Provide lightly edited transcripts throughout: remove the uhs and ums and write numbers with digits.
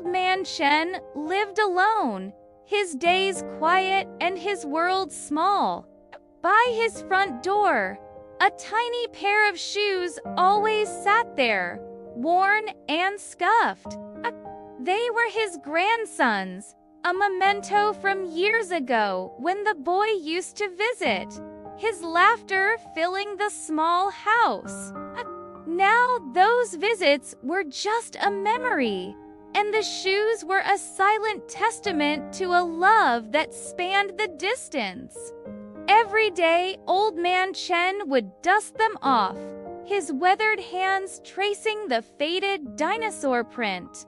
Old Man Chen lived alone, his days quiet and his world small. By his front door, a tiny pair of shoes always sat there, worn and scuffed. They were his grandsons, a memento from years ago when the boy used to visit, his laughter filling the small house. Now those visits were just a memory, and the shoes were a silent testament to a love that spanned the distance. Every day, Old Man Chen would dust them off, his weathered hands tracing the faded dinosaur print.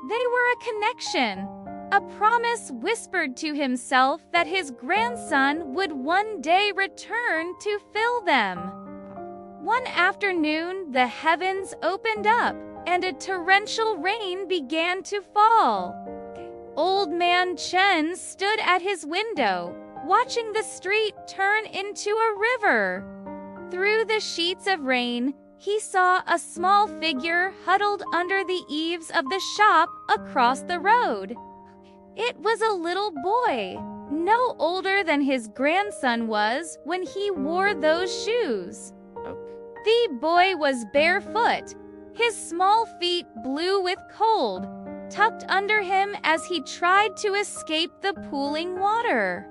They were a connection, a promise whispered to himself that his grandson would one day return to fill them. One afternoon, the heavens opened up, and a torrential rain began to fall. Old Man Chen stood at his window, watching the street turn into a river. Through the sheets of rain, he saw a small figure huddled under the eaves of the shop across the road. It was a little boy, no older than his grandson was when he wore those shoes. The boy was barefoot, his small feet blue with cold, tucked under him as he tried to escape the pooling water.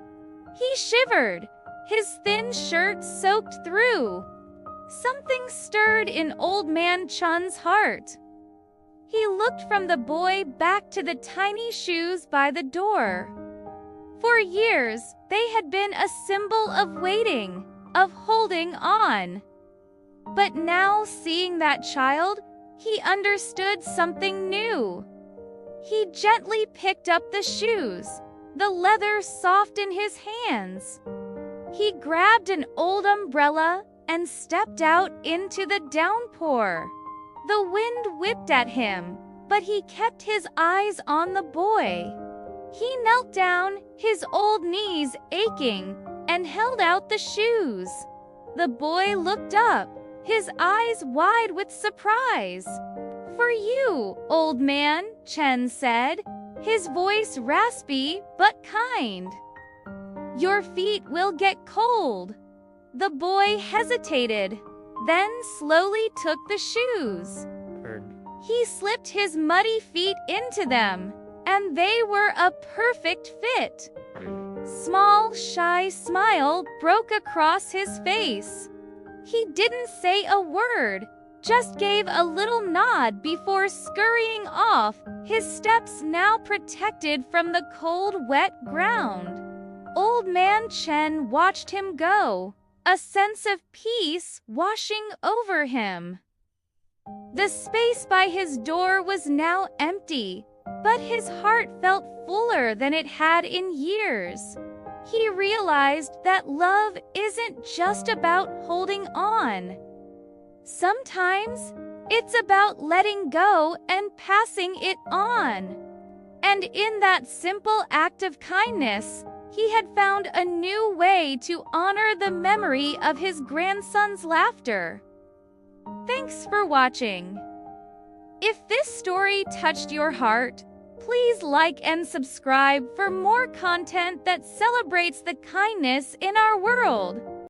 He shivered, his thin shirt soaked through. Something stirred in Old Man Chen's heart. He looked from the boy back to the tiny shoes by the door. For years, they had been a symbol of waiting, of holding on. But now, seeing that child, he understood something new. He gently picked up the shoes, the leather soft in his hands. He grabbed an old umbrella and stepped out into the downpour. The wind whipped at him, but he kept his eyes on the boy. He knelt down, his old knees aching, and held out the shoes. The boy looked up, his eyes wide with surprise. "For you, old man," Chen said, his voice raspy but kind. "Your feet will get cold." The boy hesitated, then slowly took the shoes. He slipped his muddy feet into them, and they were a perfect fit. Small, shy smile broke across his face. He didn't say a word, just gave a little nod before scurrying off, his steps now protected from the cold, wet ground. Old Man Chen watched him go, a sense of peace washing over him. The space by his door was now empty, but his heart felt fuller than it had in years. He realized that love isn't just about holding on. Sometimes it's about letting go and passing it on. And in that simple act of kindness, he had found a new way to honor the memory of his grandson's laughter. Thanks for watching. If this story touched your heart, please like and subscribe for more content that celebrates the kindness in our world.